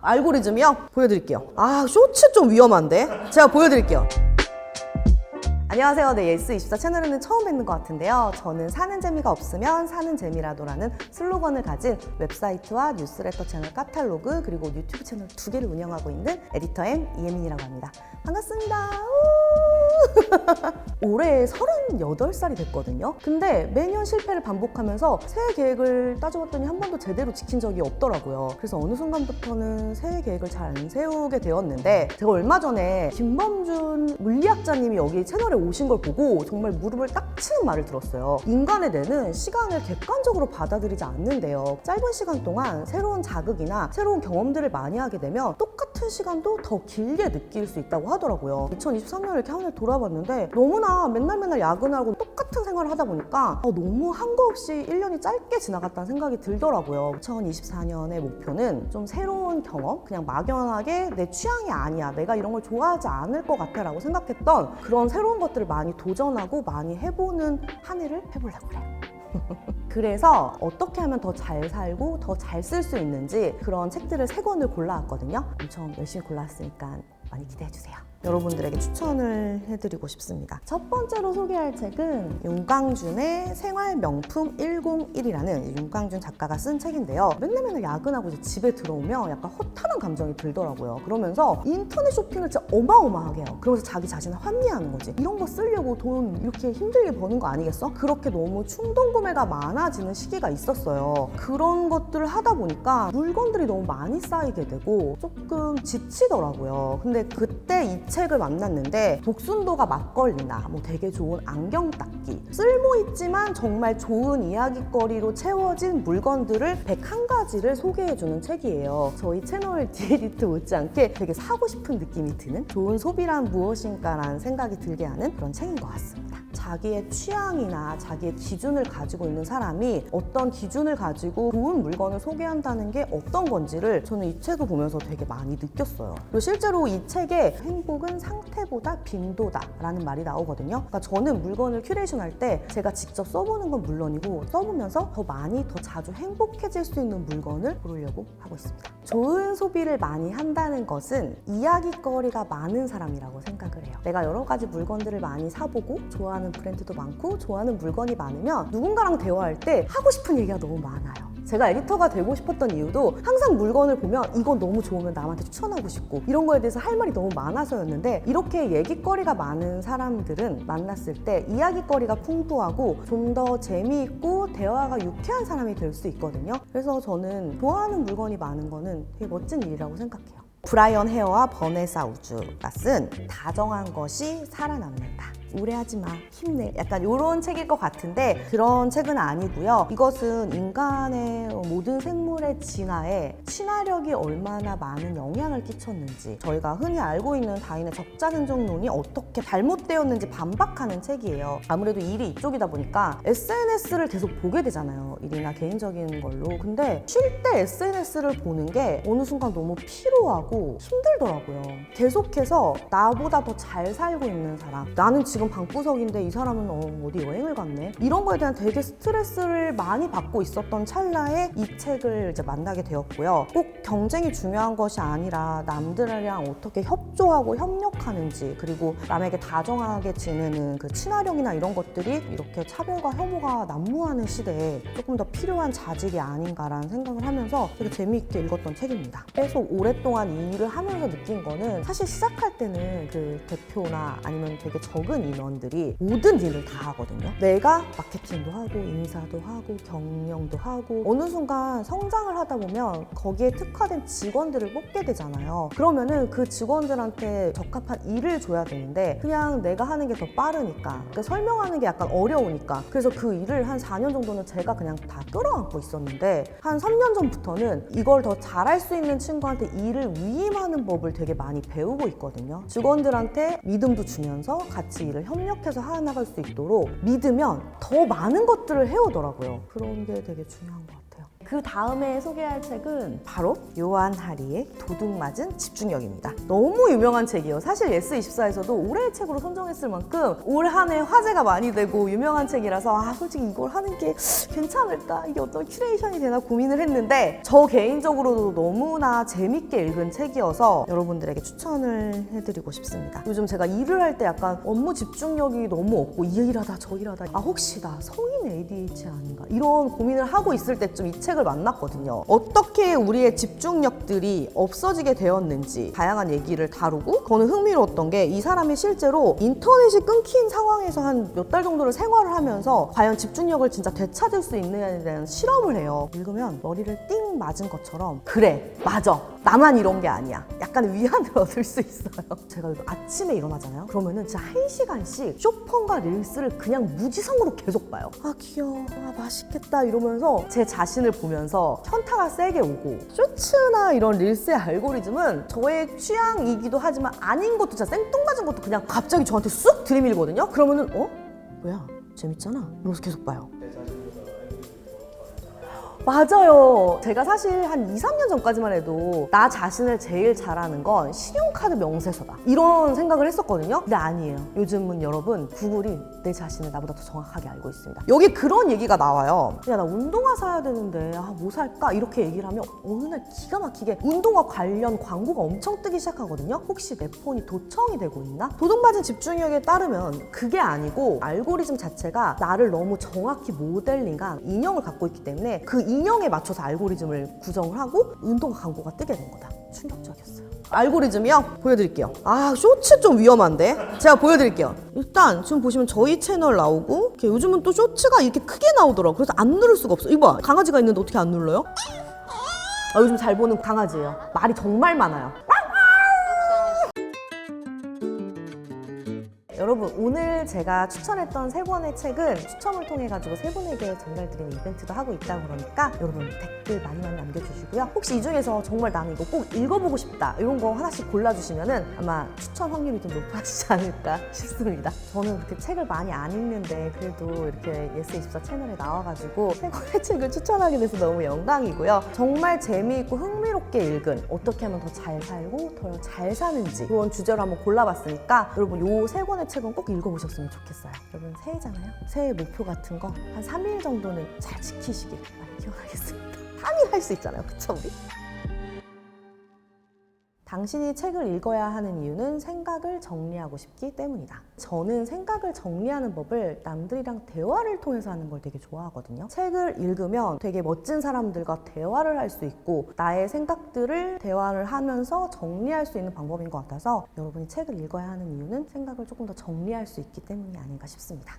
알고리즘이요? 보여드릴게요. 아, 쇼츠 좀 위험한데? 제가 보여드릴게요. 안녕하세요. 네, 예스24 채널에는 처음 뵙는 것 같은데요. 저는 사는 재미가 없으면 사는 재미라도라는 슬로건을 가진 웹사이트와 뉴스레터 채널 카탈로그 그리고 유튜브 채널 2개를 운영하고 있는 에디터 M 이혜민이라고 합니다. 반갑습니다. 올해 38살이 됐거든요. 근데 매년 실패를 반복하면서 새해 계획을 따져봤더니 한 번도 제대로 지킨 적이 없더라고요. 그래서 어느 순간부터는 새해 계획을 잘 안 세우게 되었는데, 제가 얼마 전에 김범준 물리학자님이 여기 채널에 오신 걸 보고 정말 무릎을 딱 치는 말을 들었어요. 인간의 뇌는 시간을 객관적으로 받아들이지 않는데요. 짧은 시간 동안 새로운 자극이나 새로운 경험들을 많이 하게 되면 똑같은 시간도 더 길게 느낄 수 있다고 하더라고요. 2023년을 이렇게 한 해 돌아봤는데 너무나 맨날 야근하고 똑같은 생활을 하다 보니까 너무 한거 없이 1년이 짧게 지나갔다는 생각이 들더라고요. 2024년의 목표는 좀 새로운 경험, 그냥 막연하게 내 취향이 아니야, 내가 이런 걸 좋아하지 않을 것 같아 라고 생각했던 그런 새로운 것들을 많이 도전하고 많이 해보는 한 해를 해보려고 그래요. 그래서 어떻게 하면 더 잘 살고 더 잘 쓸 수 있는지 그런 책들을 3권을 골라왔거든요. 엄청 열심히 골라왔으니까 많이 기대해주세요. 여러분들에게 추천을 해드리고 싶습니다. 첫 번째로 소개할 책은 윤광준의 생활명품 101이라는 윤광준 작가가 쓴 책인데요. 맨날 야근하고 이제 집에 들어오면 약간 허탈한 감정이 들더라고요. 그러면서 인터넷 쇼핑을 진짜 어마어마하게 해요. 그러면서 자기 자신을 환미하는 거지. 이런 거 쓰려고 돈 이렇게 힘들게 버는 거 아니겠어? 그렇게 너무 충동 구매가 많아지는 시기가 있었어요. 그런 것들을 하다 보니까 물건들이 너무 많이 쌓이게 되고 조금 지치더라고요. 근데 그때 이 책을 만났는데 복순도가 막걸리나 되게 좋은 안경 닦기, 쓸모있지만 정말 좋은 이야기거리로 채워진 물건들을 101가지를 소개해주는 책이에요. 저희 채널 디에디트 못지않게 되게 사고 싶은 느낌이 드는, 좋은 소비란 무엇인가 라는 생각이 들게 하는 그런 책인 것 같습니다. 자기의 취향이나 자기의 기준을 가지고 있는 사람이 어떤 기준을 가지고 좋은 물건을 소개한다는 게 어떤 건지를 저는 이 책을 보면서 되게 많이 느꼈어요. 그리고 실제로 이 책에 행복은 상태보다 빈도다 라는 말이 나오거든요. 그러니까 저는 물건을 큐레이션 할 때 제가 직접 써보는 건 물론이고 써보면서 더 많이 더 자주 행복해질 수 있는 물건을 고르려고 하고 있습니다. 좋은 소비를 많이 한다는 것은 이야기거리가 많은 사람이라고 생각을 해요. 내가 여러 가지 물건들을 많이 사보고 좋아하는 브랜드도 많고 좋아하는 물건이 많으면 누군가랑 대화할 때 하고 싶은 얘기가 너무 많아요. 제가 에디터가 되고 싶었던 이유도 항상 물건을 보면 이건 너무 좋으면 남한테 추천하고 싶고 이런 거에 대해서 할 말이 너무 많아서였는데, 이렇게 얘기거리가 많은 사람들은 만났을 때 이야기거리가 풍부하고 좀 더 재미있고 대화가 유쾌한 사람이 될 수 있거든요. 그래서 저는 좋아하는 물건이 많은 거는 되게 멋진 일이라고 생각해요. 브라이언 헤어와 버네사 우즈가 쓴 다정한 것이 살아남는다. 우울해하지 마, 힘내, 약간 이런 책일 것 같은데 그런 책은 아니고요. 이것은 인간의 모든 생물의 진화에 친화력이 얼마나 많은 영향을 끼쳤는지, 저희가 흔히 알고 있는 다윈의 적자생존론이 어떻게 잘못되었는지 반박하는 책이에요. 아무래도 일이 이쪽이다 보니까 SNS를 계속 보게 되잖아요. 일이나 개인적인 걸로. 근데 쉴 때 SNS를 보는 게 어느 순간 너무 피로하고 힘들더라고요. 계속해서 나보다 더 잘 살고 있는 사람, 나는 지금 방구석인데 이 사람은 어디 여행을 갔네, 이런 거에 대한 되게 스트레스를 많이 받고 있었던 찰나에 이 책을 이제 만나게 되었고요. 꼭 경쟁이 중요한 것이 아니라 남들이랑 어떻게 협조하고 협력하는지, 그리고 남에게 다정하게 지내는 그 친화력이나 이런 것들이 이렇게 차별과 혐오가 난무하는 시대에 조금 더 필요한 자질이 아닌가라는 생각을 하면서 되게 재미있게 읽었던 책입니다. 계속 오랫동안 이 일을 하면서 느낀 거는, 사실 시작할 때는 그 대표나 아니면 되게 적은 인원들이 모든 일을 다 하거든요. 내가 마케팅도 하고 인사도 하고 경영도 하고, 어느 순간 성장을 하다 보면 거기에 특화된 직원들을 뽑게 되잖아요. 그러면은 그 직원들한테 적합한 일을 줘야 되는데 그냥 내가 하는 게 더 빠르니까, 그러니까 설명하는 게 약간 어려우니까, 그래서 그 일을 한 4년 정도는 제가 그냥 다 끌어안고 있었는데, 한 3년 전부터는 이걸 더 잘할 수 있는 친구한테 일을 위임하는 법을 되게 많이 배우고 있거든요. 직원들한테 믿음도 주면서 같이 일을 협력해서 해나갈 수 있도록 믿으면 더 많은 것들을 해오더라고요. 그런 게 되게 중요한 것 같아요. 그 다음에 소개할 책은 바로 요한 하리의 도둑맞은 집중력입니다. 너무 유명한 책이에요. 사실 예스24에서도 올해의 책으로 선정했을 만큼 올 한 해 화제가 많이 되고 유명한 책이라서 솔직히 이걸 하는 게 괜찮을까? 이게 어떤 큐레이션이 되나 고민을 했는데 저 개인적으로도 너무나 재밌게 읽은 책이어서 여러분들에게 추천을 해드리고 싶습니다. 요즘 제가 일을 할 때 약간 업무 집중력이 너무 없고 이 일하다 저 일하다 혹시 나 성인 ADHD 아닌가 이런 고민을 하고 있을 때쯤 이 책을 만났거든요. 어떻게 우리의 집중력들이 없어지게 되었는지 다양한 얘기를 다루고 저는 흥미로웠던 게 이 사람이 실제로 인터넷이 끊긴 상황에서 한 몇 달 정도를 생활을 하면서 과연 집중력을 진짜 되찾을 수 있느냐에 대한 실험을 해요. 읽으면 머리를 띵 맞은 것처럼 그래 맞아 나만 이런 게 아니야 약간 위안을 얻을 수 있어요. 제가 아침에 일어나잖아요. 그러면은 진짜 1시간씩 쇼폰과 릴스를 그냥 무지성으로 계속 봐요. 귀여워 맛있겠다 이러면서 제 자신을 보면서 현타가 세게 오고 쇼츠나 이런 릴스의 알고리즘은 저의 취향이기도 하지만 아닌 것도 진짜 생뚱맞은 것도 그냥 갑자기 저한테 쑥 들이밀거든요. 그러면은 뭐야 재밌잖아 이러면서 계속 봐요. 맞아요. 제가 사실 한 2, 3년 전까지만 해도 나 자신을 제일 잘하는 건 신용카드 명세서다 이런 생각을 했었거든요. 근데 아니에요. 요즘은 여러분 구글이 내 자신을 나보다 더 정확하게 알고 있습니다. 여기 그런 얘기가 나와요. 야 나 운동화 사야 되는데 뭐 살까? 이렇게 얘기를 하면 어느 날 기가 막히게 운동화 관련 광고가 엄청 뜨기 시작하거든요. 혹시 내 폰이 도청이 되고 있나? 도둑맞은 집중력에 따르면 그게 아니고 알고리즘 자체가 나를 너무 정확히 모델링한 인형을 갖고 있기 때문에 그 인형에 맞춰서 알고리즘을 구성을 하고 운동화 광고가 뜨게 된 거다. 충격적이었어요. 알고리즘이요? 보여드릴게요. 쇼츠 좀 위험한데? 제가 보여드릴게요. 일단 지금 보시면 저희 채널 나오고 요즘은 또 쇼츠가 이렇게 크게 나오더라고요. 그래서 안 누를 수가 없어. 이거 봐. 강아지가 있는데 어떻게 안 눌러요? 요즘 잘 보는 강아지예요. 말이 정말 많아요. 여러분 오늘 제가 추천했던 3권의 책은 추첨을 통해 가지고 3분에게 전달드리는 이벤트도 하고 있다고 그러니까 여러분 댓글 많이 남겨주시고요. 혹시 이 중에서 정말 나는 이거 꼭 읽어보고 싶다 이런 거 하나씩 골라주시면은 아마 추천 확률이 좀 높아지지 않을까 싶습니다. 저는 그렇게 책을 많이 안 읽는데 그래도 이렇게 예스24 채널에 나와가지고 3권의 책을 추천하게 돼서 너무 영광이고요. 정말 재미있고 흥미롭게 읽은 어떻게 하면 더 잘 살고 더 잘 사는지 그런 주제로 한번 골라봤으니까 여러분 요 3권의 책은 꼭 읽어보셨으면 좋겠어요. 여러분 새해잖아요. 새해 목표 같은 거 한 3일 정도는 잘 지키시길 기원하겠습니다. 3일 할 수 있잖아요. 그쵸 우리? 당신이 책을 읽어야 하는 이유는 생각을 정리하고 싶기 때문이다. 저는 생각을 정리하는 법을 남들이랑 대화를 통해서 하는 걸 되게 좋아하거든요. 책을 읽으면 되게 멋진 사람들과 대화를 할 수 있고 나의 생각들을 대화를 하면서 정리할 수 있는 방법인 것 같아서 여러분이 책을 읽어야 하는 이유는 생각을 조금 더 정리할 수 있기 때문이 아닌가 싶습니다.